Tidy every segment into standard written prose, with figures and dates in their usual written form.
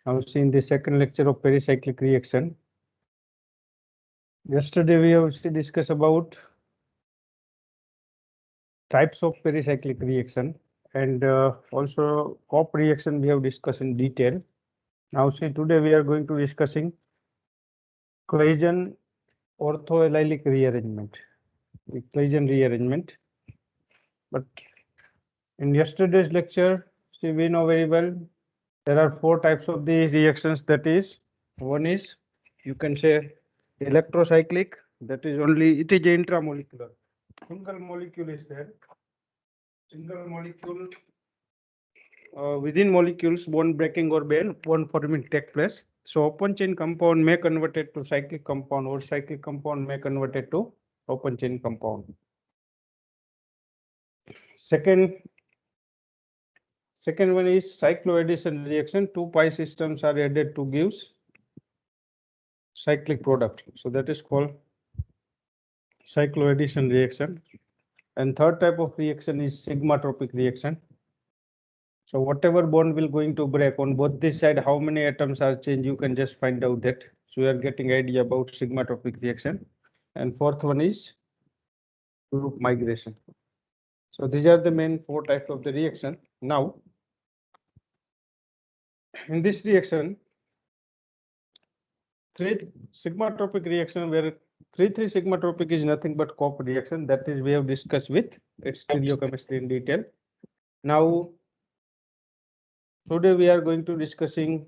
Now see in the second lecture of pericyclic reaction. Yesterday we have discussed about types of pericyclic reaction and also COP reaction we have discussed in detail. Now see today we are going to discussing Claisen orthoallylic rearrangement. The Claisen rearrangement. But in yesterday's lecture, see we know very well there are four types of the reactions. That is, one is you can say electrocyclic, that is only it is intramolecular. Single molecule is there. Single molecule within molecules bond breaking or bond forming take place. So open chain compound may converted to cyclic compound or cyclic compound may converted to open chain compound. Second one is cycloaddition reaction. Two pi systems are added to gives cyclic product. So that is called cycloaddition reaction. And third type of reaction is sigmatropic reaction. So whatever bond will going to break on both this side, how many atoms are changed, you can just find out that. So we are getting idea about sigmatropic reaction. And fourth one is group migration. So these are the main four types of the reaction. Now, in this reaction, three sigmatropic reaction where 3,3 sigmatropic is nothing but COP reaction. That is we have discussed with its stereochemistry in detail. Now, today we are going to discussing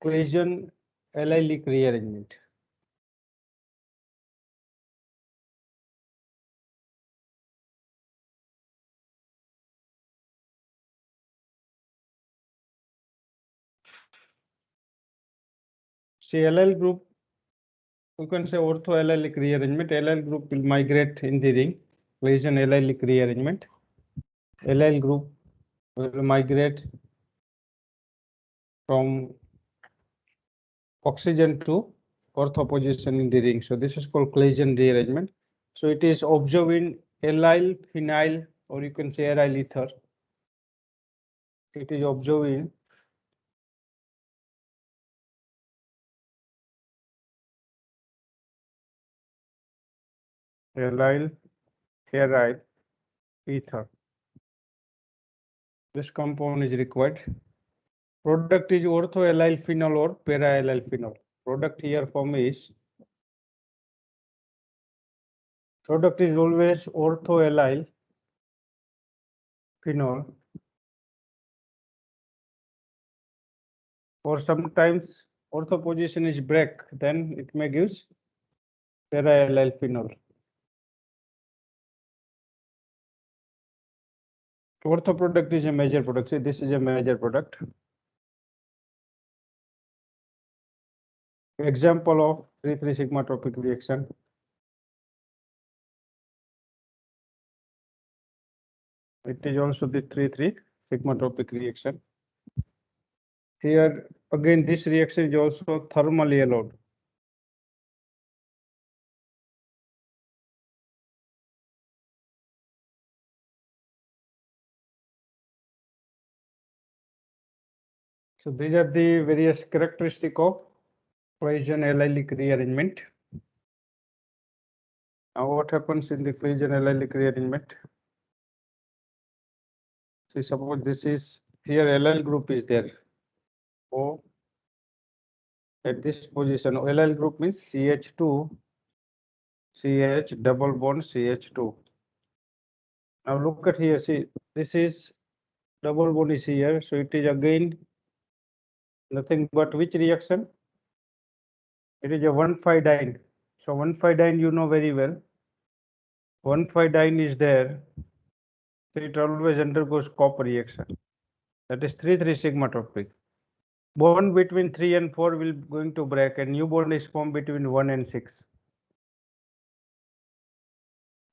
Claisen allylic rearrangement. See allyl group, you can say orthoallylic rearrangement. Allyl group will migrate in the ring. Claisen allylic rearrangement. Allyl group will migrate from oxygen to ortho position in the ring. So this is called Claisen rearrangement. So it is observed in allyl phenyl, or you can say aryl ether. It is observed in allyl ether. This compound is required. Product is orthoallyl phenol or para-allyl phenol. Product here form is always orthoallyl phenol, or sometimes ortho position is break, then it may gives para-allyl phenol. Ortho product is a major product. See, this is a major product. Example of 3,3 sigmatropic reaction. It is also the 3,3 sigmatropic reaction. Here again, this reaction is also thermally allowed. So these are the various characteristics of Claisen allylic rearrangement. Now what happens in the Claisen allylic rearrangement? See, suppose this is here allyl group is there. O at this position, allyl group means CH2, CH double bond CH2. Now look at here. See, this is double bond is here, so it is again nothing but which reaction? It is a 1,5-diene. So 1,5-diene you know very well. 1,5-diene is there. So it always undergoes COP reaction. That is 3,3 sigmatropic. Bond between 3 and 4 will going to break, and new bond is formed between 1 and 6.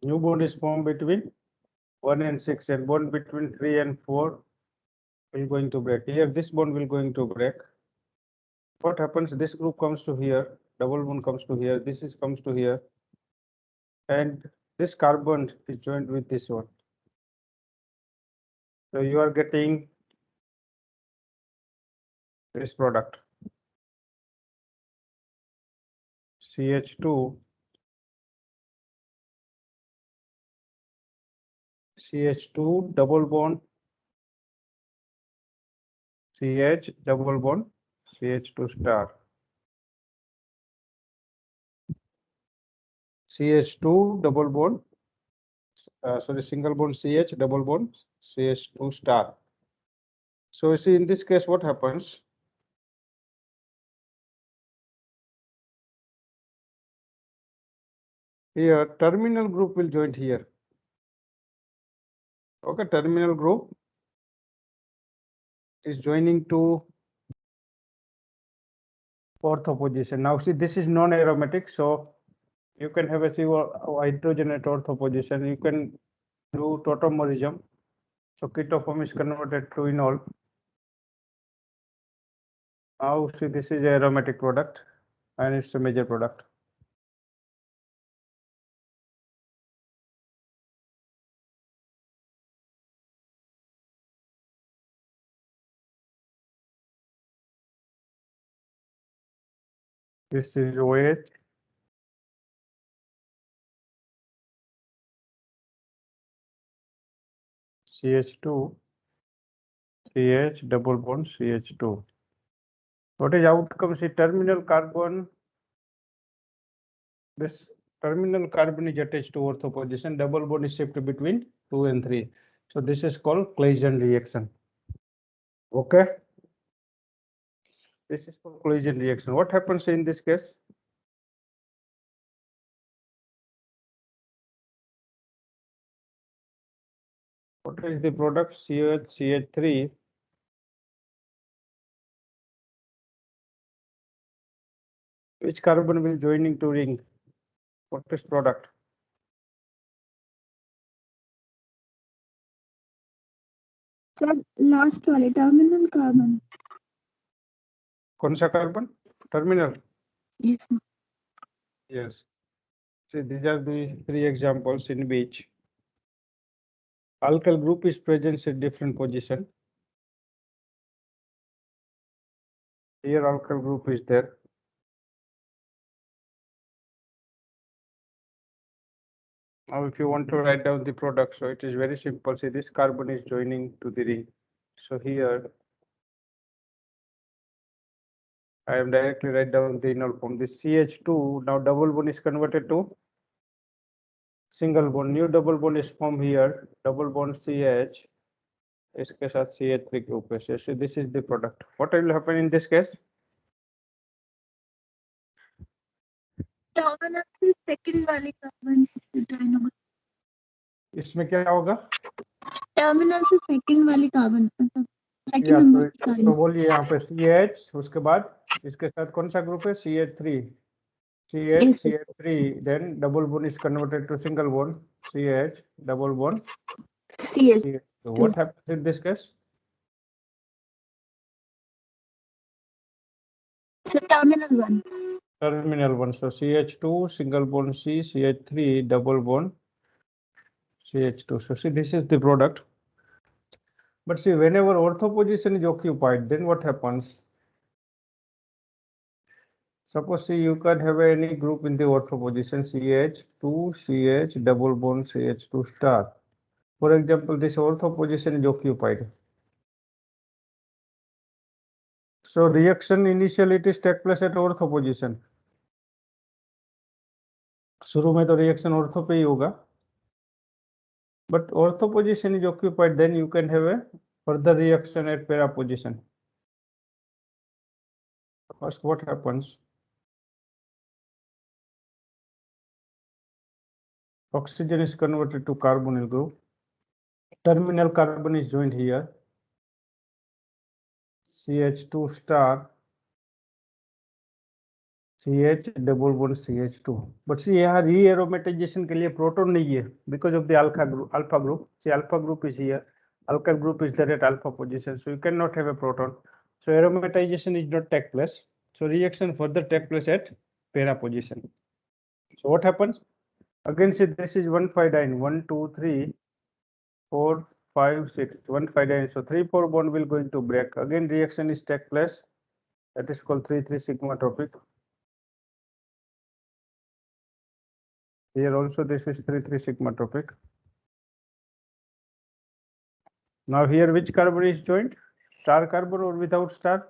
New bond is formed between 1 and 6, and bond between 3 and 4 will going to break. Here this bond will going to break. What happens? This group comes to here, double bond comes to here, this is comes to here, and this carbon is joined with this one. So you are getting this product. CH2, CH2 double bond, CH double bond, CH2 star. CH2 double bond, sorry, single bond CH double bond CH2 star. So you see in this case what happens? Here terminal group will join here. Okay, terminal group is joining to ortho position. Now see, this is non-aromatic, so you can have a CO hydrogen at ortho position. You can do tautomerism. So ketofform is converted to enol. Now see, this is an aromatic product and it's a major product. This is OH. CH2, CH double bond CH2. What is outcome? See, terminal carbon, this terminal carbon is attached to ortho position, double bond is shifted between 2 and 3. So this is called Claisen reaction. Okay. This is called Claisen reaction. What happens in this case? What is the product? CH, CH3. Which carbon will joining to ring? What is product? Sir last वाले terminal carbon. कौन सा carbon? Terminal. Yes. Yes. See, these are the 3 examples in which alkyl group is present at different position. Here alkyl group is there. Now if you want to write down the product, so it is very simple. See, this carbon is joining to the ring. So here I am directly write down the enol form. This CH2 now double bond is converted to single bond. New double bond is formed here. Double bond CH. इसके साथ CH3 group है. So this is the product. What will happen in this case? Terminal से second वाले carbon join होगा. इसमें क्या होगा? Terminal से सेकंड वाली कार्बन मतलब सेकंड या नंबर की तो कार्बन. बोलिए यहाँ पे CH, उसके बाद इसके साथ कौन सा ग्रुप है? CH3. CH, Yes, sir. CH3, then double bond is converted to single bond, CH, double bond, CS. CH. So what happens in this case? So terminal 1. Terminal one. So CH2, single bond C, CH3, double bond, CH2. So see, this is the product. But see, whenever ortho position is occupied, then what happens? Suppose see, you can have any group in the ortho position, CH2, CH, double bond, CH2 star. For example, this ortho position is occupied. So reaction initially it is take place at ortho position. शुरू में तो reaction ortho पे ही होगा. But ortho position is occupied, then you can have a further reaction at para position. First, what happens? Oxygen is converted to carbonyl group. Terminal carbon is joined here. CH2 star, CH double bond CH2. But see, यहाँ re-aromatization के लिए proton नहीं है because of the alpha group. See, alpha group is here. Alkyl group is there at alpha position, so you cannot have a proton. So aromatization is not take place. So reaction further take place at para position. So what happens? Again, see, this is 1,5-diene. 1, 2, 3, 4, 5, 6. 1,5-diene. So 3,4 bond will going to break. Again, reaction is take place. That is called 3,3 sigma tropic. Here also this is 3,3 sigma tropic. Now here which carbon is joined? Star carbon or without star?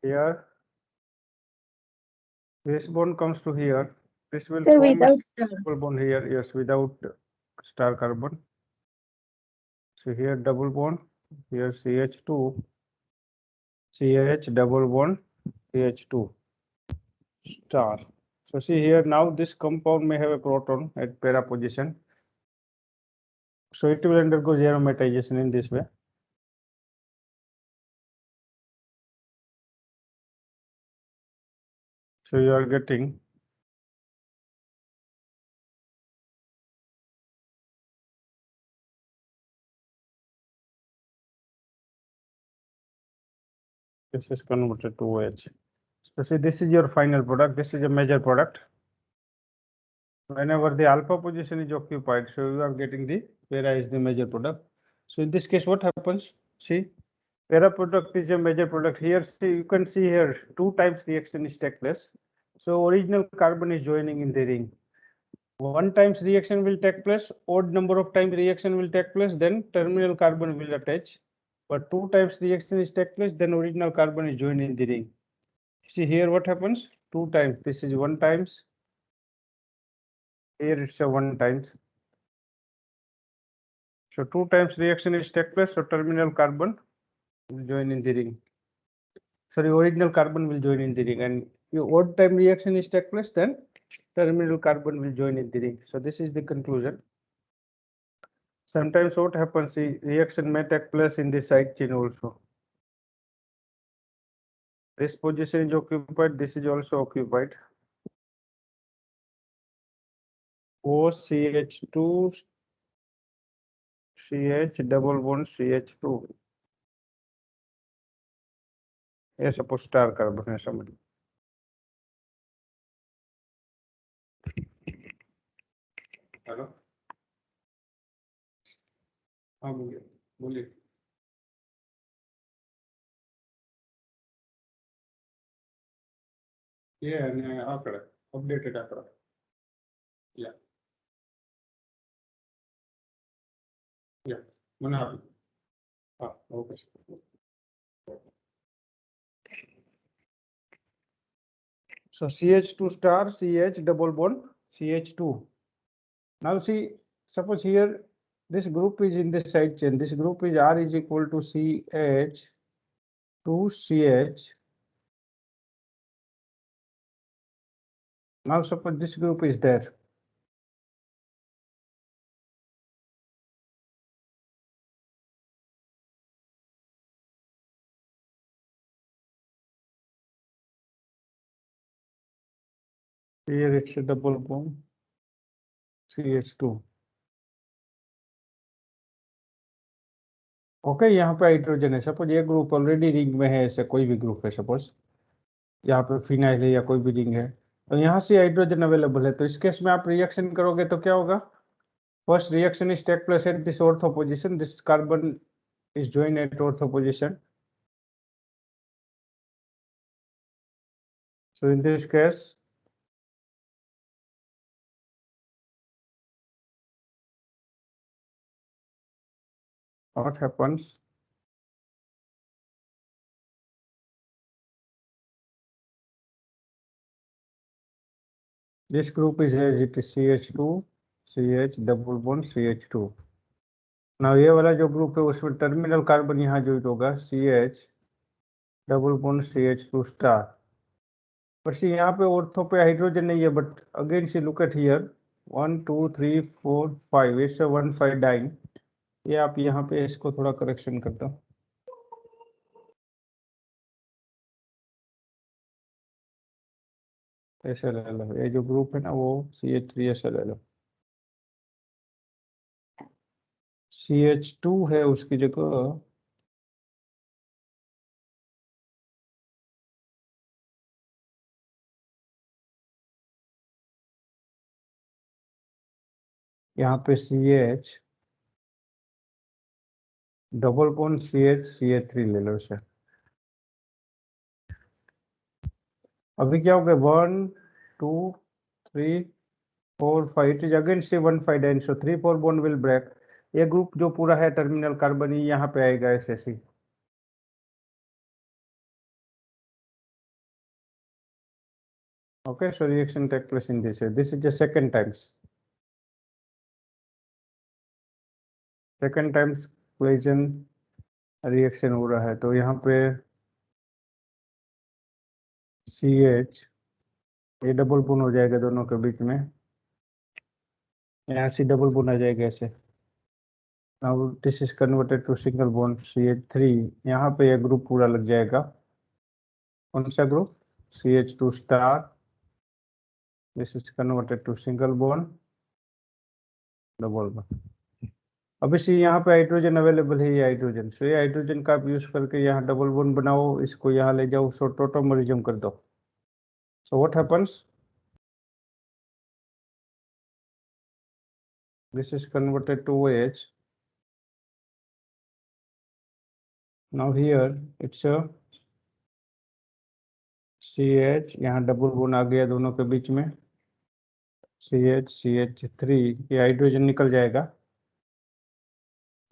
Here this bond comes to here. This will Sir, form a without star. double bond here. Yes, without star carbon. So here double bond. Here CH2. CH double bond. CH2 star. So see here now this compound may have a proton at para position. So it will undergo aromatization in this way. So you are getting this is converted to OH. So see this is your final product. This is a major product. Whenever the alpha position is occupied, so you are getting the para is the major product. So in this case, what happens? See, para product is a major product. Here, see, you can see here 2 times reaction is take place. So original carbon is joining in the ring. 1 times reaction will take place, odd number of times reaction will take place, then terminal carbon will attach. But 2 times reaction is take place, then original carbon is joined in the ring. See here what happens? 2 times. This is 1 times. Here it's a 1 times. So 2 times reaction is take place, so terminal carbon will join in the ring. Sorry, original carbon will join in the ring, and your odd time reaction is take place, then terminal carbon will join in the ring. So this is the conclusion. Sometimes what happens, the reaction may take place in the side chain also. This position is occupied, this is also occupied. OCH2 CH double bond CH2. ये suppose star carbon है समझ लो. Hello हाँ बोलिए बोलिए ये आंकड़ा updated आंकड़ा या मैंने हाँ okay. So CH2 star CH double bond CH2. Now see, suppose here this group is in this side chain. This group is R is equal to CH to CH. Now suppose this group is there. Here it's a double bond CH2. Okay यहाँ पे hydrogen है. Suppose ये group already ring में है, ऐसे कोई भी group है, सपोज यहाँ पे फिनाइल है या कोई भी रिंग है, तो यहाँ से हाइड्रोजन अवेलेबल है. तो इस केस में आप रिएक्शन करोगे तो क्या होगा? First reaction is take place at this ortho position. This carbon is joined at ortho position. So in this case, what happens? This group is as it is CH2 CH double bond CH2. Now ये वाला जो group है उसमें terminal carbon यहाँ join होगा CH double bond CH2 star. पर see यहाँ पे ऑर्थो पे हाइड्रोजन नहीं है, but again see look at here 1 2 3 4 5 it's 1 5 diene. ये आप यहाँ पे इसको थोड़ा करेक्शन करता हूँ. ऐसे ले लो, ये जो ग्रुप है ना वो CH3 ऐसे ले लो. CH2 है उसकी जगह यहाँ पे CH double bond CH CH3 ले लो इसे. अभी क्या हो गया 1 2 3 4 5 इट इज अगेन से 1 5 diene so 3 4 bond will break. ये ग्रुप जो पूरा है टर्मिनल कार्बन ये यहाँ पे आएगा ऐसे। Okay, so reaction take place in this way. This is the second times collision reaction हो रहा है, तो यहाँ पे CH ये डबल बॉन्ड हो जाएगा दोनों के बीच में, यहाँ से डबल बॉन्ड आ जाएगा ऐसे। Now this is converted to single bond CH3, यहाँ पे ये ग्रुप पूरा लग जाएगा। कौन सा group? CH2 star। This is converted to single bond double bond. अब इसी यहाँ पे हाइड्रोजन अवेलेबल है, ये हाइड्रोजन, सो ये हाइड्रोजन का आप यूज करके यहाँ डबल बॉन्ड बनाओ, इसको यहाँ ले जाओ, सो टोटोमरिज्म कर दो। So what happens, this is converted to OH। Now here it's CH, यहाँ डबल बॉन्ड आ गया दोनों के बीच में, CH3, ये हाइड्रोजन निकल जाएगा,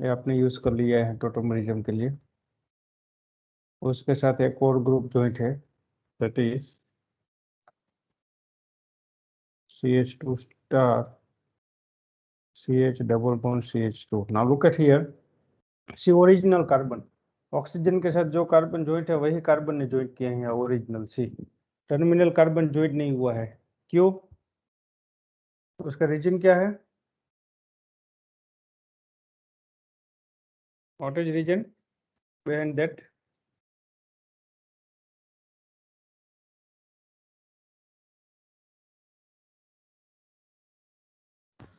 ये आपने यूज कर लिया है टोटोमरिज्म के लिए। उसके साथ एक और ग्रुप ज्वाइंट है, that is CH2 star CH double bond CH2। now look at here, see original carbon, oxygen के साथ जो कार्बन ज्वाइंट है वही कार्बन ने ज्वाइंट किया है, original C. Terminal carbon joint नहीं हुआ है, क्यों? उसका रीजन क्या है? What is reason behind that?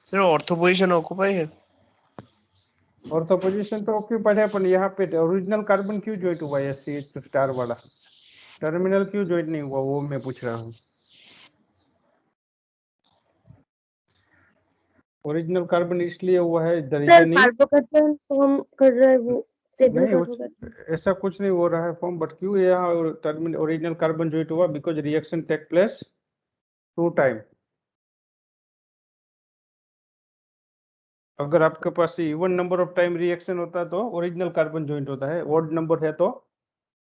Sir ortho position occupy है। ऑर्थो पोजीशन तो ऑक्यूपाइड है, पर यहाँ पे ओरिजिनल कार्बन क्यों ज्वाइंट हुआ है CH2 स्टार वाला? टर्मिनल क्यों ज्वाइंट नहीं हुआ, वो मैं पूछ रहा हूँ। ओरिजिनल कार्बन इसलिए हुआ है, the reason is carbocation form कर रहा है वो स्टेबल नहीं, कार्बोकेटायन। ऐसा कुछ नहीं हो रहा है फॉर्म, बट क्यों यहाँ टर्मिनल ओरिजिनल कार्बन ज्वाइंट हुआ? Because reaction take place 2 time. अगर आपके पास even number of time reaction होता है तो ओरिजिनल कार्बन ज्वाइंट होता है, ऑड नंबर है तो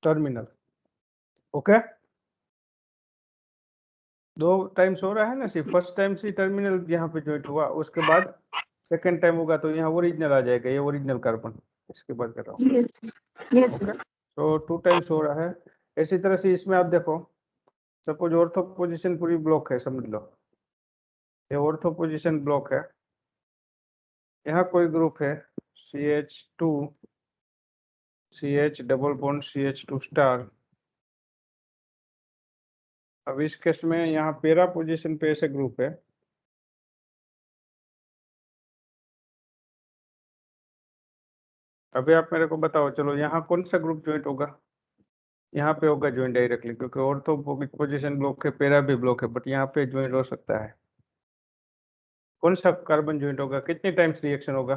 टर्मिनल। ओके, 2 टाइम्स हो रहा है ना, सिर्फ फर्स्ट टाइम से टर्मिनल यहाँ पे ज्वाइंट हुआ, उसके बाद सेकंड टाइम होगा तो यहाँ ओरिजिनल आ जाएगा, ये ओरिजिनल कार्बन, इसके बाद कर रहा हूँ। यस ओके, तो 2 टाइम्स हो रहा है। इसी तरह से इसमें आप देखो, सपोज ऑर्थो पोजीशन पूरी ब्लॉक है, समझ लो ये ऑर्थो पोजीशन ब्लॉक है, यहाँ कोई ग्रुप है CH2 CH double bond CH2 star. अब इस केस में यहाँ पैरा पोजीशन पे ऐसे ग्रुप है, अभी आप मेरे को बताओ, चलो यहाँ कौन सा ग्रुप ज्वाइंट होगा? यहाँ पे होगा ज्वाइंट डायरेक्टली, क्योंकि ऑर्थो पोजीशन ब्लॉक है, पैरा भी ब्लॉक है, बट यहाँ पे ज्वाइंट हो सकता है। कौन सा कार्बन ज्वाइंट होगा? कितने टाइम्स रिएक्शन होगा?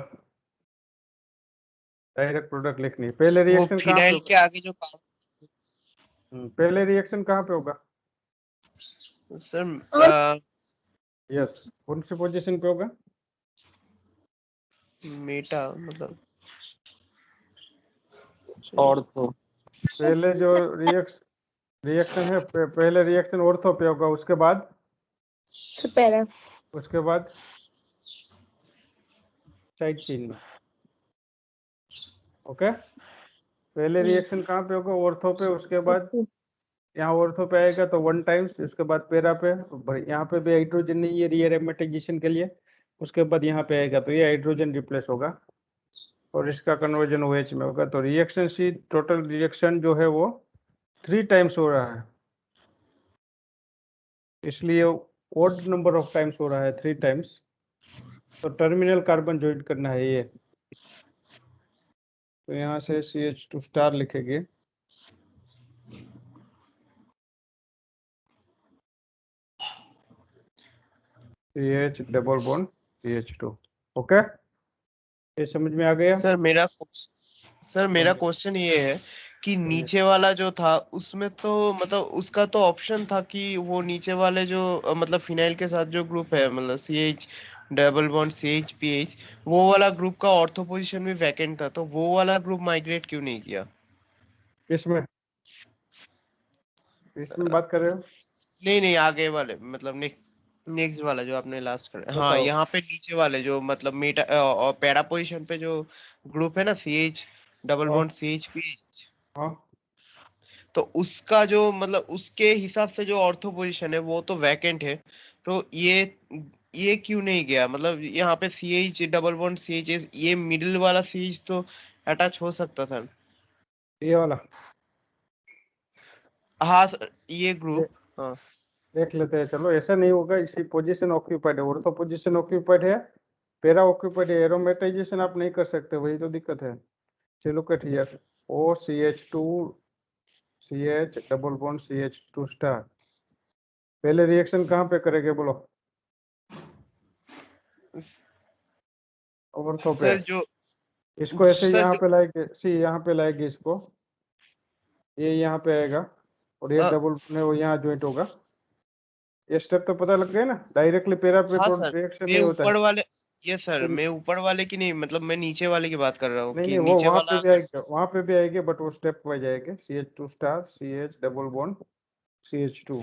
डायरेक्ट प्रोडक्ट लिखनी है। पहले वो रिएक्शन कहाँ पे फिनाइल होगा? के आगे जो पहले रिएक्शन कहाँ पे होगा? सर यस, कौन सी पोजीशन पे होगा? मेटा मतलब ऑर्थो। पहले जो रिएक्शन है, पहले रिएक्शन ऑर्थो पे होगा, उसके बाद पैरा, उसके बाद साइड चेन में। ओके, पहले रिएक्शन कहाँ पे होगा? ऑर्थो पे, उसके बाद यहाँ ऑर्थो पे आएगा तो 1 टाइम्स, उसके बाद पैरा पे, यहाँ पे भी हाइड्रोजन नहीं है रीएरोमेटाइजेशन के लिए, उसके बाद यहाँ पे आएगा तो ये हाइड्रोजन रिप्लेस होगा और इसका कन्वर्जन OH में होगा। तो रिएक्शन सी टोटल रिएक्शन जो है वो 3 टाइम्स हो रहा है, इसलिए ओड नंबर ऑफ टाइम्स हो रहा है, 3 टाइम्स। तो टर्मिनल कार्बन ज्वाइंट करना है ये, तो यहाँ से CH2 स्टार लिखेंगे, CH double bond CH2। Okay, ये समझ में आ गया? सर मेरा क्वेश्चन ये है कि नीचे वाला जो था उसमें तो मतलब उसका तो ऑप्शन था कि वो नीचे वाले जो मतलब फिनाइल के साथ जो ग्रुप है मतलब CH double bond CH PH, वो वाला ग्रुप का ऑर्थो पोजीशन भी वैकेंट था, तो वो वाला ग्रुप माइग्रेट क्यों नहीं किया? किसमें इसमें बात कर रहे हो? नहीं नहीं, आगे वाले मतलब नेक्स्ट वाला जो आपने लास्ट कर, हाँ बताओ। यहाँ पे नीचे वाले जो मतलब मेटा और पैरा पोजीशन पे जो ग्रुप है ना CH डबल हाँ बॉन्ड CH PH, हाँ, तो उसका जो मतलब उसके हिसाब से जो ऑर्थो पोजीशन है वो तो वैकेंट है, तो ये क्यों नहीं गया? मतलब यहाँ पे CH डबल बॉन्ड CH, ये मिडिल वाला CH तो अटैच हो सकता था। ये वाला हाँ सर, ये दे, ग्रुप, हाँ देख लेते हैं। चलो, ऐसा नहीं होगा। इसी पोजीशन ऑक्यूपाइड है, ऑर्थो पोजीशन ऑक्यूपाइड है, पैरा ऑक्यूपाइड है, एरोमेटाइजेशन आप नहीं कर सकते, वही तो दिक्कत है। चलो cut here, O CH2 CH double bond CH2 star. पहले रिएक्शन कहाँ पे करेंगे बोलो? ऑर्थो पे। सर जो इसको ऐसे सर यहाँ जो पे लाएंगे, सी यहाँ पे लाएंगे इसको, ये यहाँ पे आएगा और ये अ, डबल में वो यहाँ ज्वाइंट होगा। ये स्टेप तो पता लग गया ना, डायरेक्टली पैरा पे हाँ सर, रिएक्शन मैं नहीं होता ऊपर है। वाले, ये सर फिर मैं ऊपर वाले की नहीं, मतलब मैं नीचे वाले की बात कर रहा हूँ नहीं कि नहीं, वो नीचे वहां वाला पे भी अगर, आएगा, वहां पे भी आएंगे, बट वो स्टेप वाइज आएंगे। CH2 star CH double bond CH2।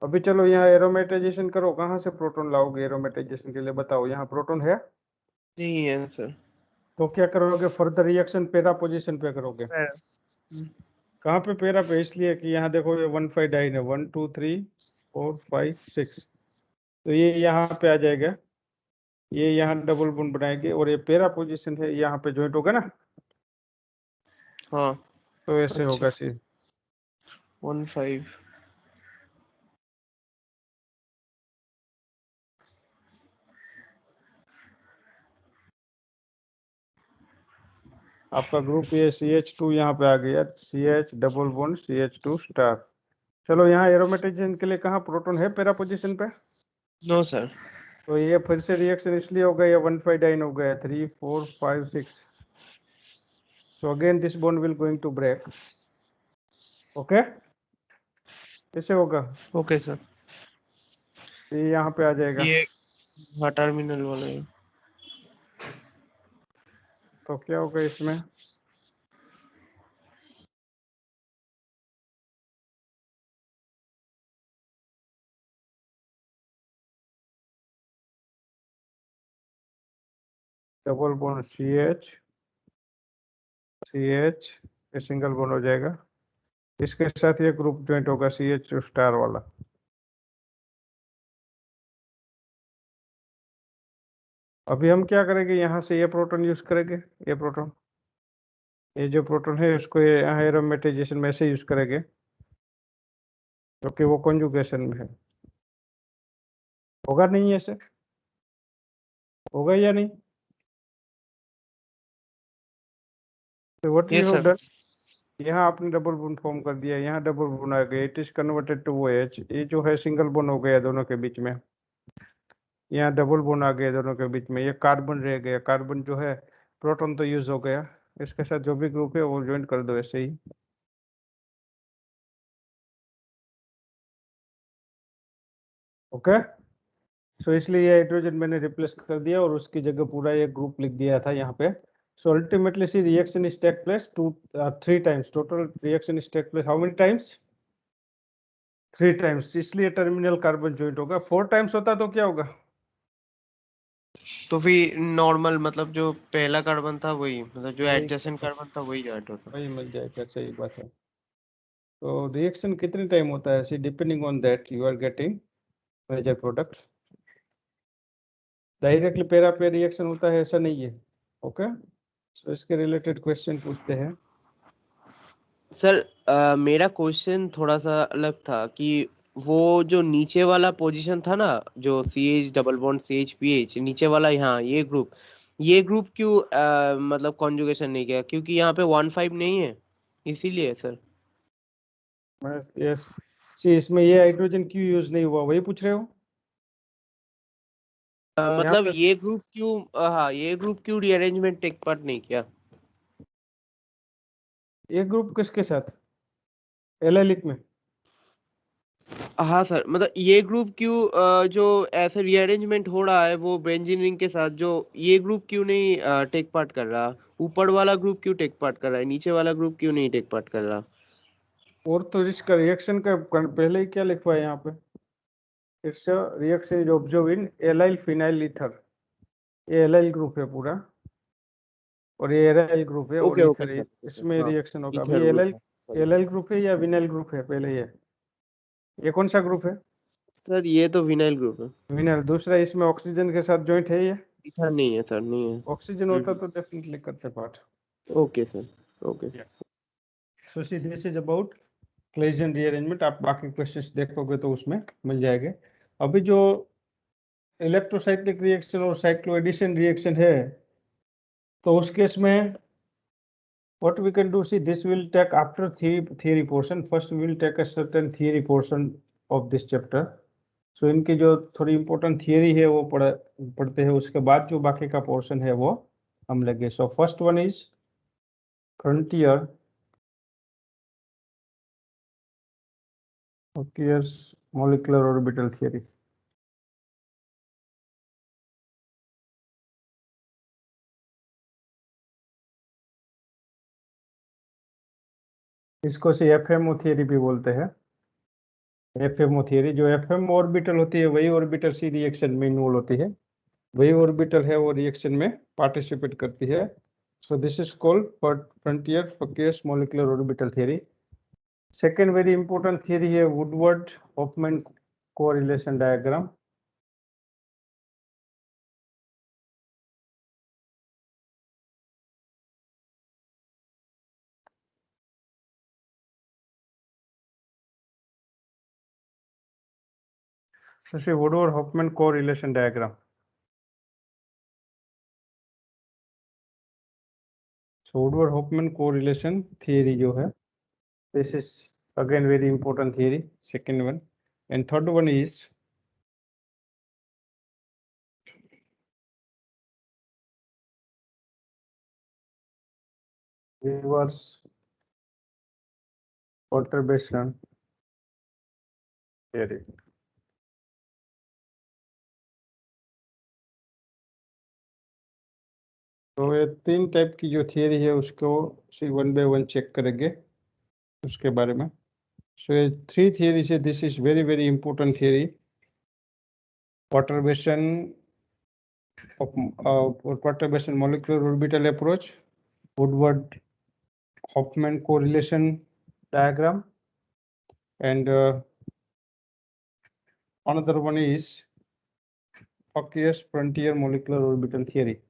अभी चलो यहाँ एरोमेटाइजेशन करो। कहाँ से प्रोटॉन लाओगे एरोमेटाइजेशन के लिए, बताओ? यहाँ प्रोटॉन है नहीं है सर। तो क्या करोगे? फर्दर रिएक्शन पैरा पोजीशन पे करोगे। हम्म, कहाँ पे पैरा पे? इसलिए कि यहाँ देखो ये 1,5 डाइन है, 1 2 3 4 5 6, तो ये यहाँ पे आ जाएगा, ये यहाँ डबल बॉन्ड बनाएंगे और ये पैरा पोजीशन है, यहाँ पे ज्वाइंट होगा ना, हाँ तो ऐसे अच्छा, होगा सी। 1 5, आपका ग्रुप ये CH2 यहाँ पे आ गया, CH double bond CH2 star. चलो यहाँ एरोमेटाइजेशन के लिए कहाँ प्रोटॉन है पैरा पोजीशन पे? No sir. तो ये फिर से रिएक्शन इसलिए हो गया, 1,5 डाइन हो गया, 3 4 5 6। So again this bond will going to break. Okay, कैसे होगा? ओके सर, ये यहाँ पे आ जाएगा, ये हाँ टर्मिनल वाला है। तो क्या होगा इसमें? डबल बॉन्ड CH CH, ये सिंगल बॉन्ड हो जाएगा, इसके साथ ये ग्रुप ज्वाइंट होगा CH स्टार वाला। अभी हम क्या करेंगे, यहाँ से ये प्रोटॉन यूज करेंगे, ये प्रोटॉन, ये जो प्रोटॉन है इसको ये यहाँ एरोमेटाइजेशन में ऐसे यूज करेंगे, क्योंकि वो कॉन्जुगेशन में है। होगा नहीं ऐसे? होगा या नहीं? तो व्हाट ये यू हैव सर, डन, यहाँ आपने डबल बॉन्ड फॉर्म कर दिया, यहाँ डबल बॉन्ड आ गया, it is converted to OH, ये जो है सिंगल बॉन्ड हो गया दोनों के बीच में, यहाँ डबल बॉन्ड आ गया दोनों के बीच में, ये कार्बन रह गया, कार्बन जो है प्रोटॉन तो यूज हो गया, इसके साथ जो भी ग्रुप है वो ज्वाइन कर दो ऐसे ही। ओके, सो इसलिए ये हाइड्रोजन मैंने रिप्लेस कर दिया और उसकी जगह पूरा ये ग्रुप लिख दिया था यहाँ पे। So ultimately see reaction is take place 3 times, total reaction is take place how many times? 3 times, इसलिए टर्मिनल कार्बन ज्वाइंट होगा। 4 टाइम्स होता तो क्या होगा? तो फिर नॉर्मल मतलब जो पहला कार्बन था वही, मतलब जो वही एडजेसेंट कार्बन था वही ज्वाइंट होता। वही मिल जाएगा, सही बात है। तो रिएक्शन कितने टाइम होता है, see depending on that you are getting major product. Directly para पे रिएक्शन होता है ऐसा नहीं है। ओके, सो इसके रिलेटेड क्वेश्चन पूछते हैं। सर मेरा क्वेश्चन थोड़ा सा अलग था कि वो जो नीचे वाला पोजीशन था ना, जो CH double bond CH PH नीचे वाला, यहाँ ये ग्रुप क्यों मतलब कॉन्जुगेशन नहीं किया? क्योंकि यहाँ पे 1 5 नहीं है, इसीलिए सर। मैं यस, सी इसमें ये हाइड्रोजन क्यों यूज नहीं हुआ, वही पूछ रहे हो? यहाँ मतलब पे ये ग्रुप क्यों रीअरेंजमेंट टेक पार्ट नहीं किया? ये ग्रुप किसके साथ, एलेलिक में? हाँ सर, मतलब ये ग्रुप क्यों जो ऐसे रीअरेंजमेंट हो रहा है वो बेंजीन रिंग के साथ, जो ये ग्रुप क्यों नहीं टेक पार्ट कर रहा? ऊपर वाला ग्रुप क्यों टेक पार्ट कर रहा है, नीचे वाला ग्रुप क्यों नहीं टेक पार्ट कर रहा? और तो इसका रिएक्शन का पहले ही क्या लिखवा है यहाँ पे, it's reaction is observe in allyl phenyl ether, ये एलाइल ग्रुप है पूरा, और ये एराइल ग्रुप है, और ओके ओके ईथर सर, इसमें हाँ रिएक्शन होगा। अभी इथर ग्रुप एलाइल है, sorry। एलाइल ग्रुप है या विनाइल ग्रुप है पहले, ये कौन सा ग्रुप है? सर ये तो विनाइल ग्रुप है। विनाइल। दूसरा इसमें ऑक्सीजन के साथ जॉइंट है ये, इथर नहीं है सर, नहीं है। ऑक्सीजन होता तो डेफिनेटली करते part. Okay sir, okay. So see this is about Claisen rearrangement, आप बाकी क्वेश्चंस देखोगे तो उसमें मिल जाएंगे। अभी जो इलेक्ट्रोसाइक्लिक रिएक्शन और साइक्लोएडिशन रिएक्शन है, तो उस केस में what we can do, see this will take after theory portion, first we will take a certain theory portion of this chapter, so इनकी जो थोड़ी important theory है वो पढ़ते हैं, उसके बाद जो बाकी का portion है वो हम लेंगे। so first one is frontier Focker's molecular orbital theory। इसको से एफएमओ थियरी भी बोलते हैं। एफएमओ थियरी, जो एफएम ऑर्बिटल होती है वही ऑर्बिटल सी रिएक्शन में इन्वॉल्व होती है, वही ऑर्बिटल है वो रिएक्शन में पार्टिसिपेट करती है। So this is called frontier Focker's molecular orbital theory। Second very important theory है Woodward Hoffmann correlation diagram. Woodward Hoffmann correlation diagram. Woodward Hoffmann correlation theory जो है, this is again very important theory, second one. And third one is reverse perturbation theory। तो ये तीन type की जो theory है उसको वन बाय वन चेक करेंगे उसके बारे में। सो ये थ्री थियरी से, this is very very important theory, perturbation perturbation molecular orbital approach, Woodward Hofmann correlation diagram, and another one is Focker's frontier molecular orbital theory,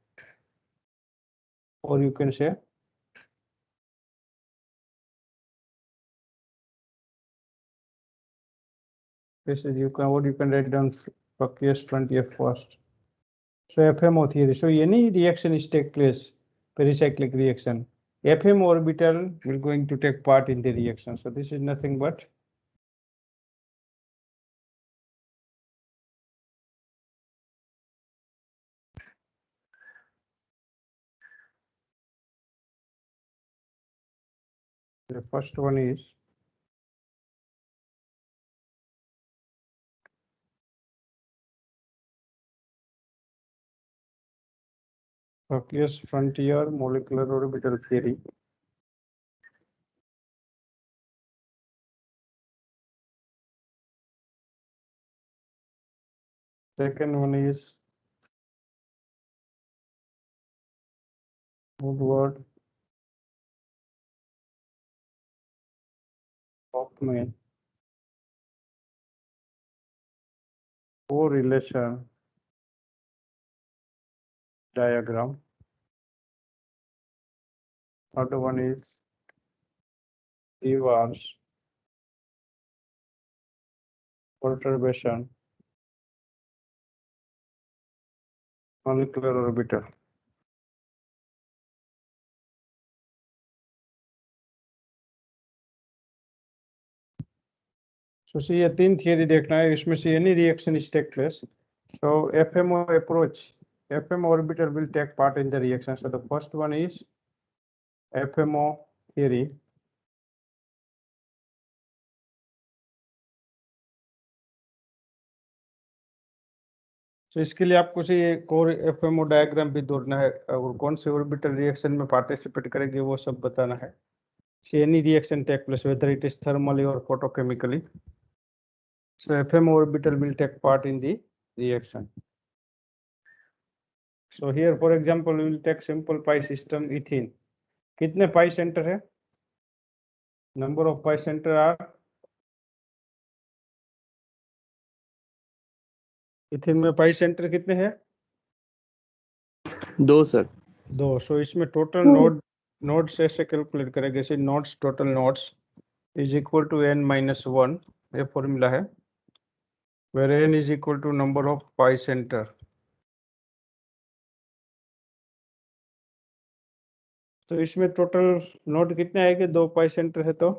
or you can say this is, you can write down Focker's frontier first. So FMO theory, so any reaction is take place, pericyclic reaction, FM orbital will going to take part in the reaction. So this is nothing but the first one is Focker's frontier molecular orbital theory. Second one is Woodward Hofmann correlation diagram. Third one is reverse perturbation molecular orbital. So see, ये तीन theory देखना है, इसमें से any reaction is take place. So FMO approach, FMO orbital will take part in the reaction. So the first one is FMO theory. तो इसके लिए आपको से ये कोर एफएमओ डायग्राम भी दौड़ना है और कौन से ऑर्बिटल रिएक्शन में पार्टिसिपेट करेंगे वो सब बताना है। Any reaction take place whether it is thermally और photochemically, so FM orbital will take part in the reaction. So here for example we will take simple pi system ethene. कितने pi center है? Number of pi center are, ethene में pi center कितने हैं? 2 sir. 2। So इसमें total nodes ऐसे calculate करेंगे, जैसे nodes total nodes is equal to n-1, ये फॉर्मूला है, where n is equal to number of pi center. तो इसमें टोटल नोड कितने आएंगे? 2 pi center है तो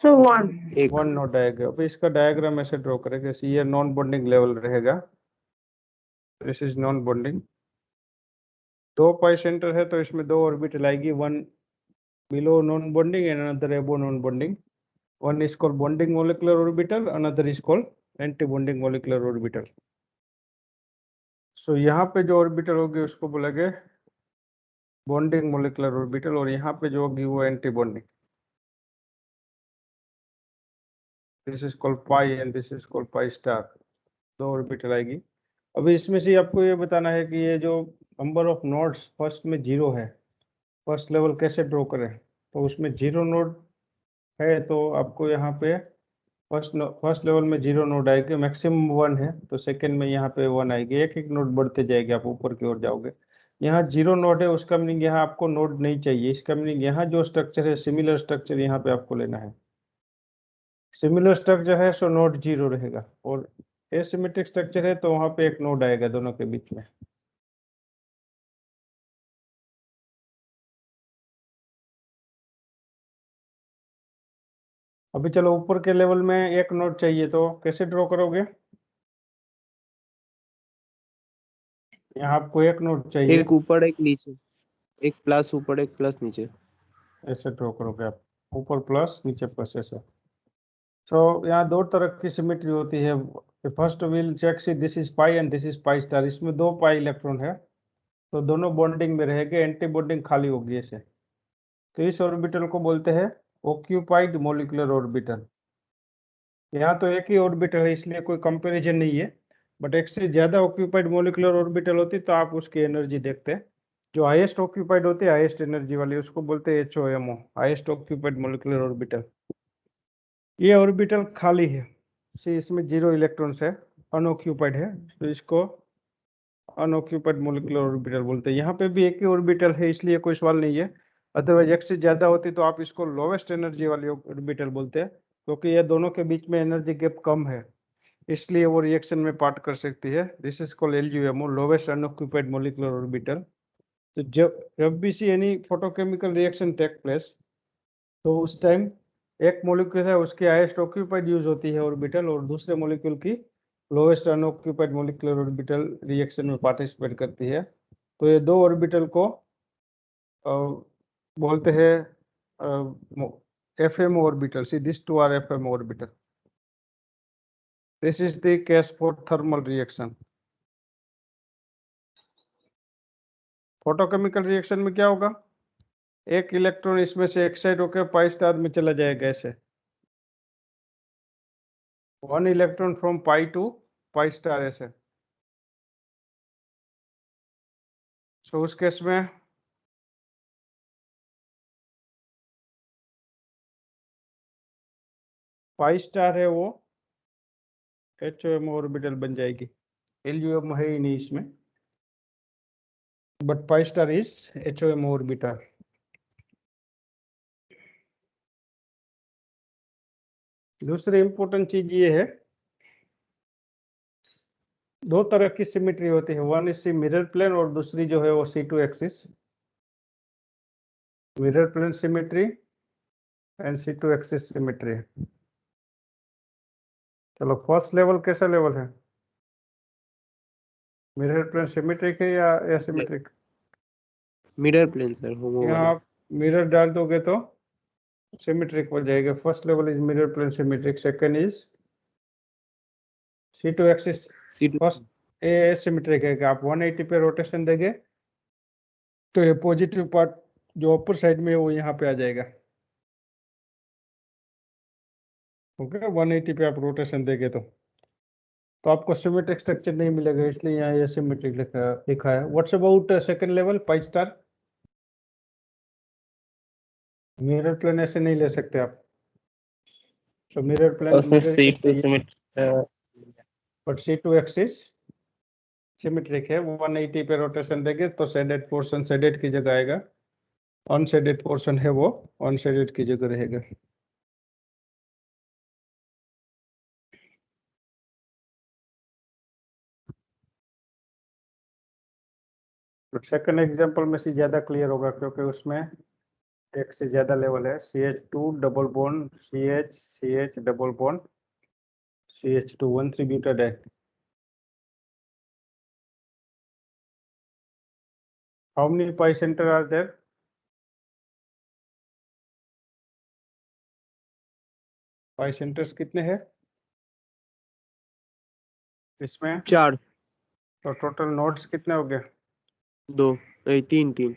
So 1. 1 नोड आएगा। अब इसका डायग्राम ऐसे ड्रॉ करेंगे, ये नॉन बॉन्डिंग लेवल रहेगा, this is non bonding. 2 pi centre है तो इसमें 2 ऑर्बिटल आएगी, 1 below non bonding and another above non bonding. One is called bonding molecular orbital, another is called anti bonding molecular orbital. So यहाँ पे जो orbital होगी उसको बोलेंगे बॉन्डिंग मोलिकुलर ऑर्बिटल, और यहाँ पे जो होगी वो anti bonding. This is called pi and this is called pi star, 2 orbital आएगी। अभी इसमें से आपको ये बताना है कि ये जो नंबर ऑफ नोड्स फर्स्ट में 0 है, फर्स्ट लेवल कैसे ड्रॉ करें। तो उसमें 0 नोड है तो आपको यहाँ पे फर्स्ट लेवल में 0 नोड आएगी, मैक्सिमम 1 है तो सेकंड में यहाँ पे 1 आएगी, एक एक नोड बढ़ते जाएगी, आप ऊपर की ओर जाओगे। यहाँ 0 नोड है उसका मीनिंग यहाँ आपको नोड नहीं चाहिए, इसका मीनिंग यहाँ जो स्ट्रक्चर है सिमिलर स्ट्रक्चर यहाँ पे आपको लेना है। सिमिलर स्ट्रक्चर है सो नोड 0 रहेगा, और एसिमेट्रिक स्ट्रक्चर है तो वहाँ पे एक नोड आएगा दोनों के बीच में। अभी चलो ऊपर के लेवल में एक नोड चाहिए तो कैसे ड्रॉ करोगे? यहाँ आपको एक नोड चाहिए, एक ऊपर एक नीचे, एक प्लस ऊपर एक प्लस नीचे। ऐसे ड्रॉ करोगे आप, ऊपर प्लस नीचे प्लस ऐसे। तो यहाँ 2 तरह की सिमेट्री होती है। First will check see this is pi and this is pi star, इसमें 2 पाई इलेक्ट्रॉन है तो दोनों बॉन्डिंग में रहेंगे, एंटी बॉन्डिंग खाली होगी ऐसे। तो इस ऑर्बिटल को बोलते हैं ऑक्यूपाइड मोलिकुलर ऑर्बिटल। यहाँ तो एक ही ऑर्बिटल है इसलिए कोई कंपैरिजन नहीं है, बट एक से ज्यादा ऑक्यूपाइड मोलिकुलर ऑर्बिटल होती तो आप उसकी एनर्जी देखते हैं। जो हाईएस्ट ऑक्यूपाइड होती है, हाईएस्ट एनर्जी वाली, उसको बोलते हैं HOMO, highest occupied molecular orbital. ये ऑर्बिटल खाली है, सी इसमें 0 इलेक्ट्रॉन्स है, अनऑक्यूपाइड है, तो इसको अनऑक्यूपाइड मोलिकुलर ऑर्बिटल बोलते हैं। यहाँ पे भी एक ही ऑर्बिटल है इसलिए कोई सवाल नहीं है, अदरवाइज एक से ज्यादा होती तो आप इसको लोवेस्ट एनर्जी वाली ऑर्बिटल बोलते हैं, क्योंकि ये दोनों के बीच में एनर्जी गैप कम है इसलिए वो रिएक्शन में पार्ट कर सकती है। This is called LUMO, lowest unoccupied molecular orbital. तो जब भी see any photochemical reaction take place तो उस टाइम एक मॉलिक्यूल है उसकी हाईएस्ट ऑक्यूपाइड यूज होती है ऑर्बिटल, और दूसरे मॉलिक्यूल की lowest unoccupied molecular orbital reaction में पार्टिसिपेट करती है। तो ये 2 ऑर्बिटल को बोलते हैं FMO orbital. See this 2 are FMO orbital. This is the case for thermal reaction. Photochemical reaction में क्या होगा, एक इलेक्ट्रॉन इसमें से एक्साइड होकर पाई स्टार में चला जाएगा ऐसे, 1 electron from pi to pi star ऐसे। सो उस केस में पाई स्टार है वो HOMO ऑर्बिटल बन जाएगी, LUMO है ही नहीं इसमें, but pi star is HOMO orbital. दूसरी इंपॉर्टेंट चीज ये है, 2 तरह की सिमेट्री होती है, वन इज मिरर प्लेन और दूसरी जो है वो C2 axis. Mirror plane symmetry and C2 axis symmetry. चलो फर्स्ट लेवल कैसा लेवल है, मिरर प्लेन सिमेट्रिक है या asymmetric? Mirror plane sir, HOMO यहाँ वाला। आप मिरर डाल दोगे तो सिमेट्रिक हो जाएगा। First level is mirror plane symmetric, second is C2 axis. C2 first asymmetric है कि आप 180 पे रोटेशन देंगे तो ये पॉजिटिव पार्ट जो अपर साइड में है वो यहाँ पे आ जाएगा। ओके, 180 पे आप रोटेशन देंगे तो आपको सिमेट्रिक स्ट्रक्चर नहीं मिलेगा, इसलिए यहाँ ये सिमेट्रिक लिखा है। What's about second level pi star? Mirror plane ऐसे नहीं ले सकते आप। So mirror plane, mirror C2 symmetric but C2 axis symmetric है। 180 पे रोटेशन देंगे तो शेडेड पोर्शन शेडेड की जगह आएगा, अनशेडेड पोर्शन है वो अनशेडेड की जगह रहेगा। तो सेकंड एग्जांपल में से ज्यादा क्लियर होगा क्योंकि उसमें एक से ज्यादा लेवल है। CH2 double bond CH double bond CH2 1,3 butadiene. How many pi center are there? pi centers कितने हैं इसमें? 4 तो टोटल नोड्स कितने हो गए? 2 3 3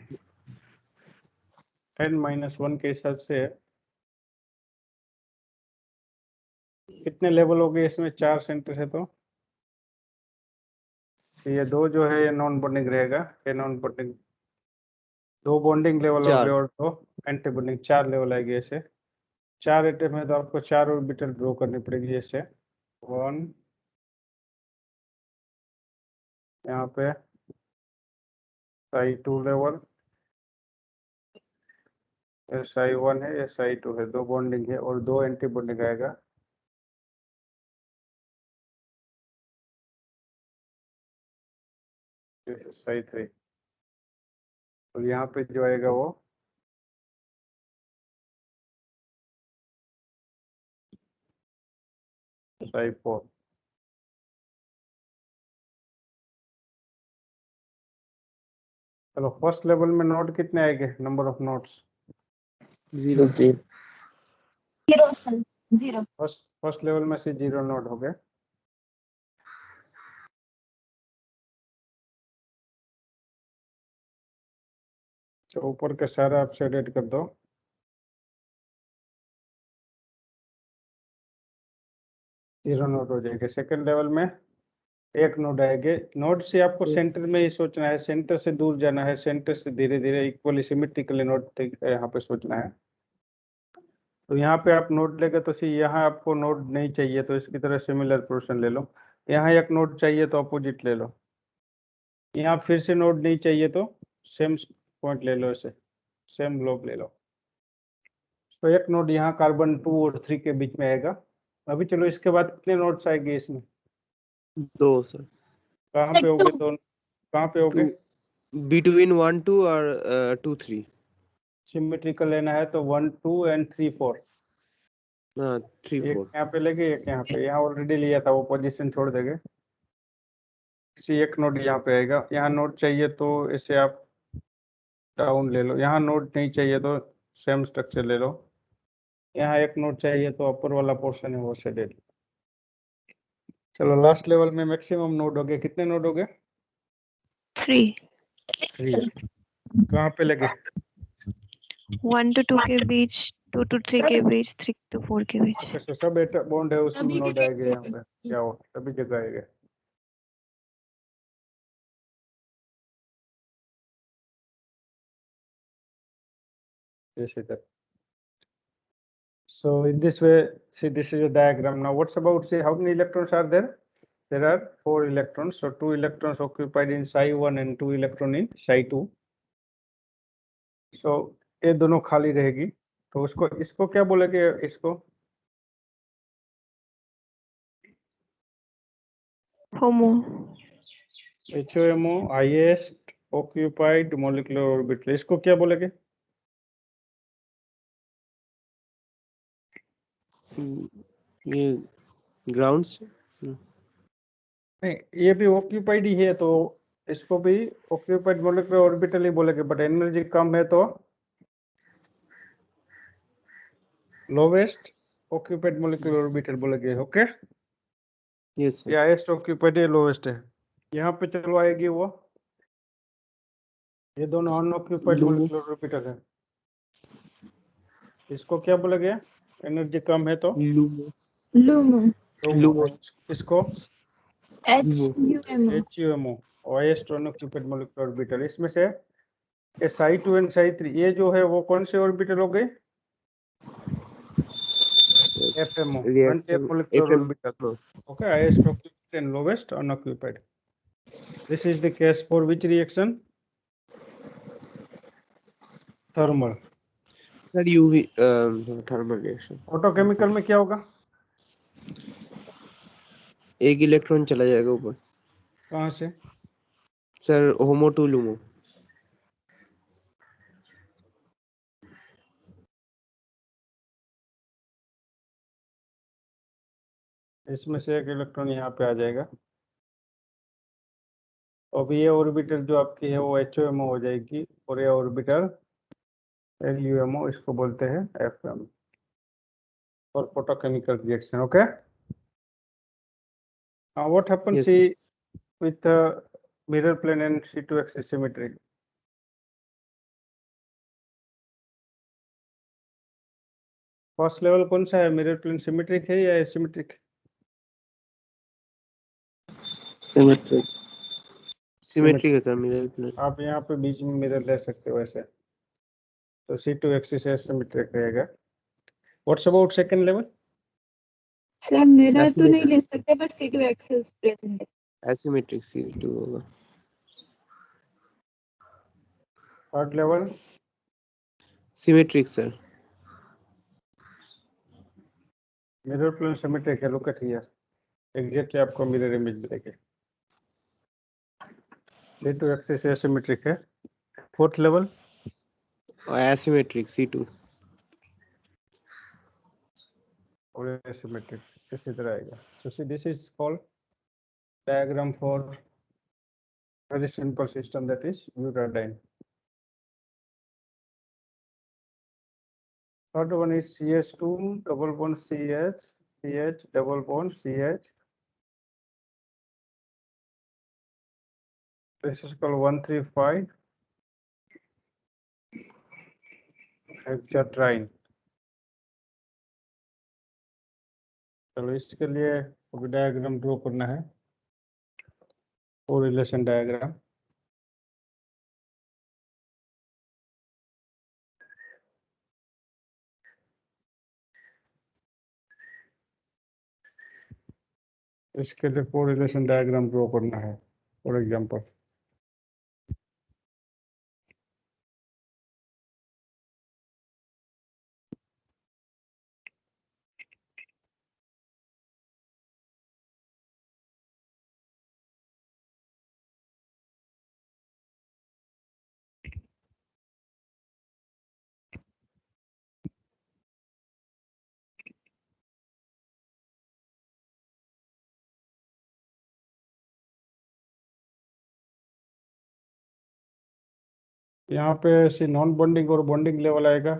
n-1 के हिसाब से कितने लेवल हो गए इसमें? 4 सेंटर है तो ये 2 जो है ये नॉन बॉन्डिंग रहेगा, ये नॉन बॉन्डिंग 2 बॉन्डिंग लेवल हो गए और 2 एंटी बॉन्डिंग 4 लेवल आएगी। ऐसे 4 एटम है तो आपको 4 ऑर्बिटल ड्रॉ करनी पड़ेगी। ऐसे 1 यहाँ पे SI2 लेवल, SI1 है, SI2 है, 2 बॉन्डिंग है और 2 एंटी बॉन्डिंग आएगा। SI3 और यहाँ पे जो आएगा वो SI4। चलो फर्स्ट लेवल में नोड कितने आएंगे? Number of nodes 0 zero sir, zero. First level में से 0 नोड हो गए। तो ऊपर के सारा आप शेडेड कर दो। जीरो नोड हो जाएगा। सेकंड लेवल में एक नोड आएंगे। नोड से आपको सेंटर में ही सोचना है, सेंटर से दूर जाना है, सेंटर से धीरे धीरे इक्वली सिमेट्रिकली नोड यहाँ पे सोचना है। तो यहाँ पे आप नोड लेंगे तो सी यहाँ आपको नोड नहीं चाहिए तो इसकी तरह सिमिलर पोर्शन ले लो। यहाँ एक नोड चाहिए तो अपोजिट ले लो। यहाँ फिर से नोड नहीं चाहिए तो सेम पॉइंट ले लो, ऐसे सेम ग्लोब ले लो। तो एक नोड यहाँ कार्बन 2 और 3 के बीच में आएगा। अभी चलो इसके बाद कितने नोड्स आएंगे इसमें? 2 सर। कहाँ पे होगे? तो कहाँ पे होगे? बिटवीन 1 2 और 2 3। सिमेट्रिकल लेना है तो 1 2 एंड 3 4। हाँ 3 एक 4 यहाँ पे लेके एक यहाँ पे, यहाँ ऑलरेडी लिया था वो पोजीशन छोड़ देंगे। इसी एक नोड यहाँ पे आएगा। यहाँ नोड चाहिए तो इसे आप डाउन ले लो, यहाँ नोड नहीं चाहिए तो सेम स्ट्रक्चर ले लो। यहाँ एक नोड चाहिए तो अपर वाला पोर्शन है वो शेडेड। चलो लास्ट लेवल में मैक्सिमम नोड हो गए। कितने नोड हो गए? 3 3। कहाँ पे लगे? 1 to 2 के बीच, 2 to 3 के बीच, 3 to 4 के बीच। कैसे सब बॉन्ड है उसमें नोड आएंगे। यहाँ पे क्या हो सभी जगह आएंगे। Yes, it is. So in this way, see this is a diagram. Now what's about, say, how many electrons are there? There are 4 electrons. So 2 electrons occupied in psi1 and 2 electron in psi2. So ये दोनों खाली रहेगी तो उसको इसको क्या बोलेंगे? इसको होमो। HOMO, highest occupied molecular orbital, इसको क्या बोलेंगे? ये ग्राउंड्स नहीं, ये भी ऑक्यूपाइड ही है तो इसको भी ऑक्यूपाइड मोलेकुलर ऑर्बिटल ही बोलेंगे। बट एनर्जी कम है तो लोवेस्ट ऑक्यूपाइड मोलेकुलर ऑर्बिटल बोलेंगे। ओके, यस ये हाईएस्ट ऑक्यूपाइड है, लोवेस्ट है। यहाँ पे चलो आएगी वो, ये दोनों अनऑक्यूपाइड LUMO। मॉलिक्यूलर ऑर्बिटल है, इसको क्या बोला गया, एनर्जी कम है तो LUMO। LUMO. LUMO। इसको HUMO. HUMO, highest unoccupied molecular orbital. इसमें से ये psi2 एंड psi3 ये जो है वो कौन से ऑर्बिटल हो गए, FMO, front Reaction molecular FM। Orbital. Okay, highest occupied and lowest unoccupied. This is the case for which reaction? Thermal. Sir UV thermal reaction. Photochemical में क्या होगा, एक इलेक्ट्रॉन चला जाएगा ऊपर। कहाँ से, सर होमो टू लूमो। इसमें से एक इलेक्ट्रॉन यहाँ पे आ जाएगा, अब ये ऑर्बिटल जो आपकी है वो HOMO हो जाएगी, और ये ऑर्बिटल LUMO, इसको बोलते हैं FM for photochemical reaction. Okay, now what happens Yes, see with mirror plane and C2 axis symmetry? First level कौन सा है, मिरर प्लेन सिमेट्रिक है या एसिमेट्रिक? सिमेट्रिक। सिमेट्रिक है सर मिरर प्लेन। आप यहाँ पे बीच में मिरर ले सकते हो ऐसे, तो C2 एक्सिस एसिमेट्रिक रहेगा। What's about second level? Sir mirror तो नहीं ले सकते बट C2 एक्सिस प्रेजेंट है। एसिमेट्रिक C2 होगा। Third level? Symmetric sir. Mirror plane symmetric है, लुक एट हियर, एग्जैक्टली आपको मिरर इमेज मिलेगी। C2 एक्सिस एसिमेट्रिक है। Fourth level? और एसिमेट्रिक C2। और एसिमेट्रिक इसी तरह आएगा। So see this is called diagram for very simple system, that is butadiene. Third one is CH2 double bond CH, CH double bond CH. This is called 135 hexatriene. चलो इसके लिए अभी diagram draw करना है, correlation diagram. इसके लिए correlation diagram draw करना है, फॉर एग्जांपल यहाँ पे ऐसी नॉन बॉन्डिंग और बॉन्डिंग लेवल आएगा।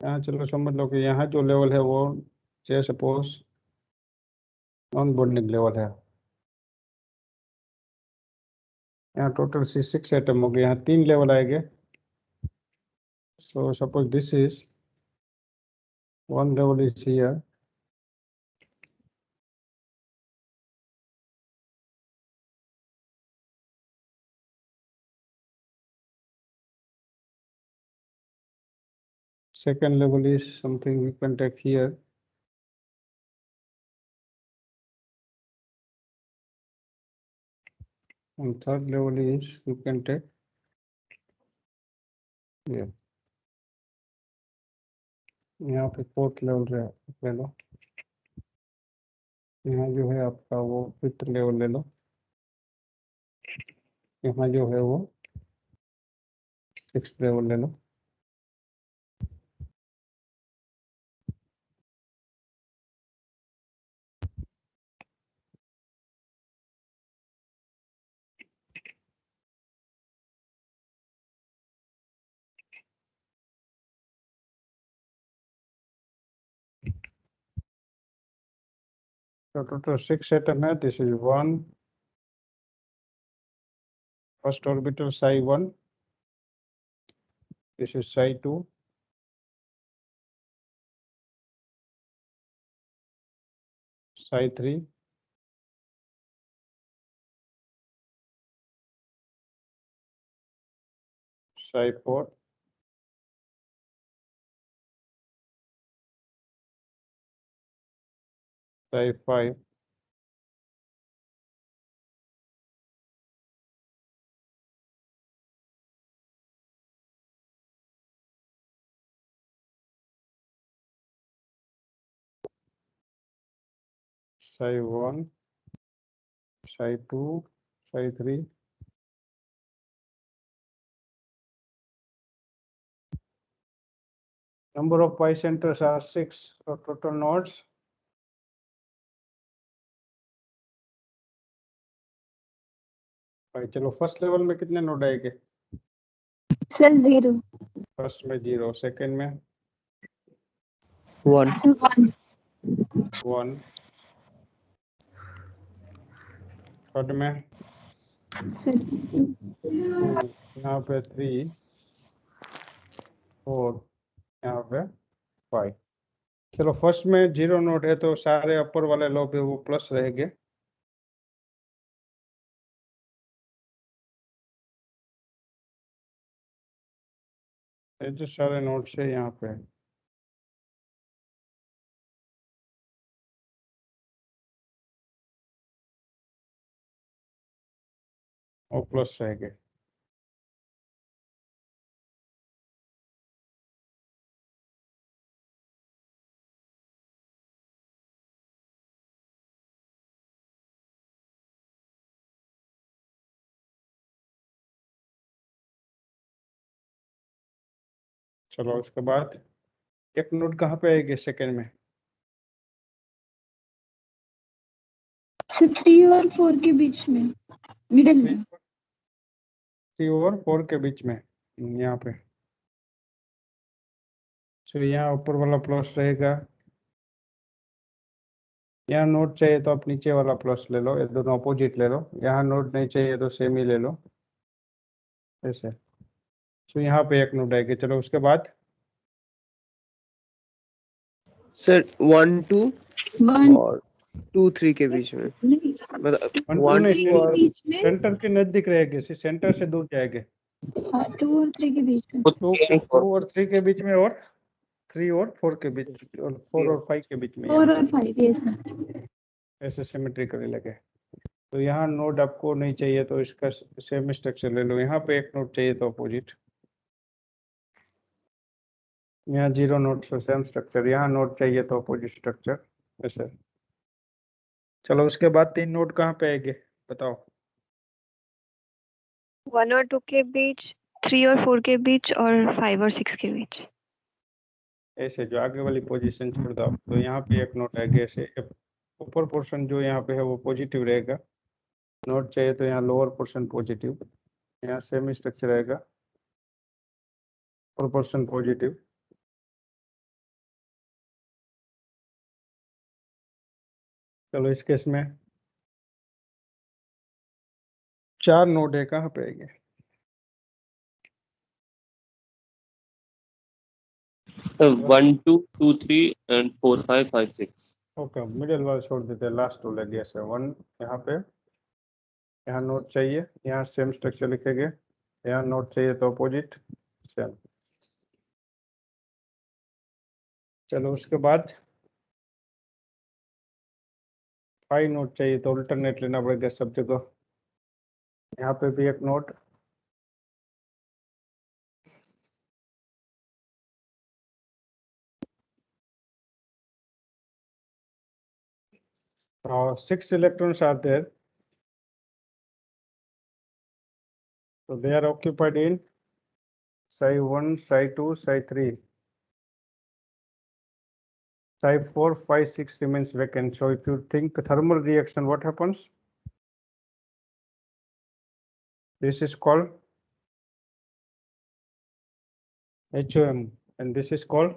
यहाँ चलो समझ लो कि यहाँ जो लेवल है वो से सपोज नॉन बॉन्डिंग लेवल है। यहाँ टोटल C6 एटम हो गए, यहाँ 3 लेवल आएंगे। So suppose this is one level is here, second level is something we can take here, and third level is you can take here. यहाँ पे fourth level ले लो, यहाँ जो है आपका वो फिफ्थ लेवल ले लो, यहाँ जो है वो सिक्स्थ लेवल ले लो। तो टोटल 6 एटम है, this is 1 First orbital psi 1. This is psi 2. Psi 3. Psi 4. Psi 5. Psi 1. Psi 2. Psi 3. Number of pi centers are 6. So total nodes. भाई चलो फर्स्ट लेवल में कितने नोड आएंगे? सर 0 फर्स्ट में 0, second में 1 सर 1 1, थर्ड में sir 2, यहाँ पे 3, 4, यहाँ पे 5. चलो फर्स्ट में 0 नोड है तो सारे अपर वाले लो पे वो प्लस रहेंगे. ये जो सारे नोड्स है यहाँ पे वो प्लस रहेंगे. चलो उसके बाद एक नोड कहाँ पे आएगी सेकंड में? सर 3 और 4 के बीच में मिडिल में 3 और 4 के बीच में यहाँ पे. तो यहाँ ऊपर वाला प्लस रहेगा. यहाँ नोड चाहिए तो आप नीचे वाला प्लस ले लो, ये दोनों अपोजिट ले लो. यहाँ नोड नहीं चाहिए तो सेम ही ले लो ऐसे. तो यहाँ पे एक नोड आएगी. चलो उसके बाद सर 1 2 1 और 2 3 के बीच में नहीं मतलब 1 2 1 नहीं, 2 और बीच में सेंटर के नजदीक रहेगी, सेंटर से दूर जाएंगे. 2 और 3 के बीच में 2 और 3 के बीच में और 3 और 4 के बीच और 4 और 5 के बीच में 4 और 5 ये सर ऐसे सिमेट्रिकली लगे. तो यहाँ नोड आपको नहीं चाहिए तो इसका सेम स्ट्रक्चर ले लो. यहाँ पे एक नोड चाहिए तो अपोजिट. यहाँ 0 नोड से सेम स्ट्रक्चर. यहाँ नोड चाहिए तो अपोजिट स्ट्रक्चर ऐसे. चलो उसके बाद 3 नोड कहाँ पे आएंगे बताओ? 1 और 2 के बीच, 3 और 4 के बीच और 5 और 6 के बीच. ऐसे जो आगे वाली पोजीशन छोड़ दो आप, तो यहाँ पे एक नोट आएगा ऐसे. ऊपर पोर्शन जो यहाँ पे है वो पॉजिटिव रहेगा. नोट चाहिए तो यहाँ लोअर पोर्शन पॉजिटिव. यहाँ सेम स्ट्रक्चर आएगा, ऊपर पोर्शन पॉजिटिव. चलो इस केस में 4 नोड है, कहाँ पे आएंगे? 1 2 2 3 and 4 5 5 6. ओके, मिडिल वाला छोड़ देते हैं, लास्ट टू लगे ऐसे. 1 यहाँ पे, यहाँ नोट चाहिए, यहाँ सेम स्ट्रक्चर लिखेंगे. यहाँ नोट चाहिए तो अपोजिट सेम. चलो उसके बाद 5 नोट चाहिए तो अल्टरनेट लेना पड़ेगा सब जगह. यहाँ पे भी एक नोट, और 6 electrons are there. So they are occupied in psi 1, psi 2, psi 3. Psi 4, 5, 6 remains vacant. So if you think thermal reaction, what happens? This is called HOM and this is called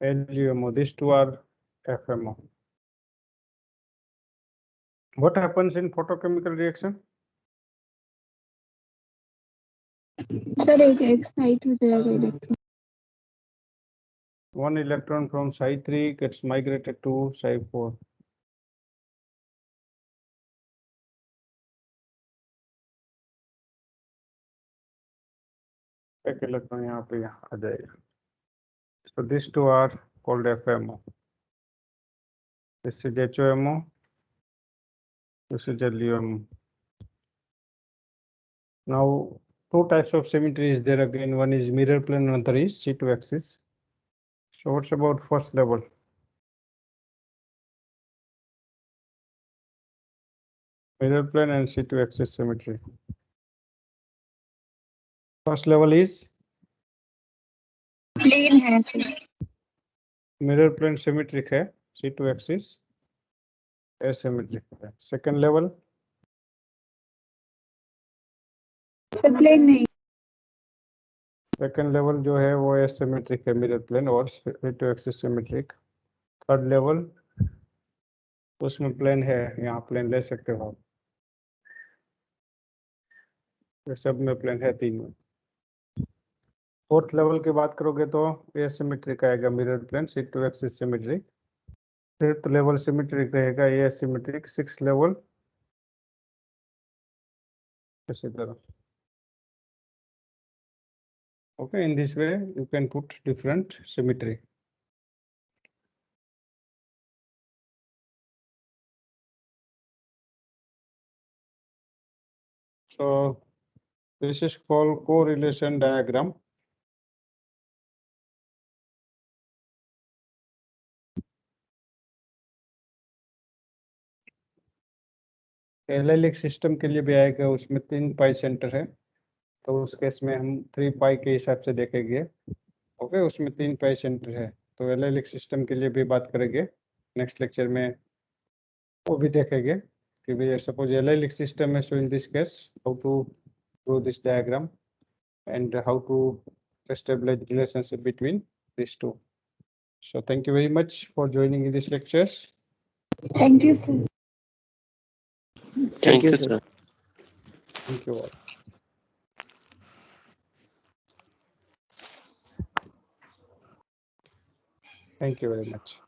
LUMO. These two are FMO. What happens in photochemical reaction? Sir एक excite हो जाएगा electron. One electron from Psi3 gets migrated to Psi4. एक electron यहाँ पे यहाँ आ जाएगा. So these two are called FMO. This is HOMO. This is LUMO. Now, two types of symmetry is there again. One is mirror plane, another is C2 axis. So what's about first level? Mirror plane and C2 axis symmetry. First level is plane है sir. mirror plane symmetric है, C2 axis asymmetric है. Second level sir plain नहीं. second level जो है वो asymmetric है, mirror plane और C2 axis symmetric. Third level उसमें plane है, यहाँ plane ले सकते हो आप. ये सब में plane है तीन में. फोर्थ लेवल की बात करोगे तो एसिमेट्रिक आएगा, mirror plane C2 axis symmetric. Fifth level symmetric रहेगा, ये एसिमेट्रिक. सिक्स लेवल इसी तरह. Okay, in this way you can put different symmetry. So this is called correlation diagram. Allylic system के लिए भी आएगा, उसमें 3 पाई सेंटर है, तो उस केस में हम 3 पाई के हिसाब से देखेंगे. ओके, उसमें 3 पाई सेंटर है, तो एलिलिक सिस्टम के लिए भी बात करेंगे नेक्स्ट लेक्चर में, वो भी देखेंगे कि भाई सपोज एलिलिक सिस्टम है. So in this case how to draw this diagram and how to establish relationship between these two. So thank you very much for joining in this lectures. Thank you sir. Thank you, sir. Thank you all. Thank you very much.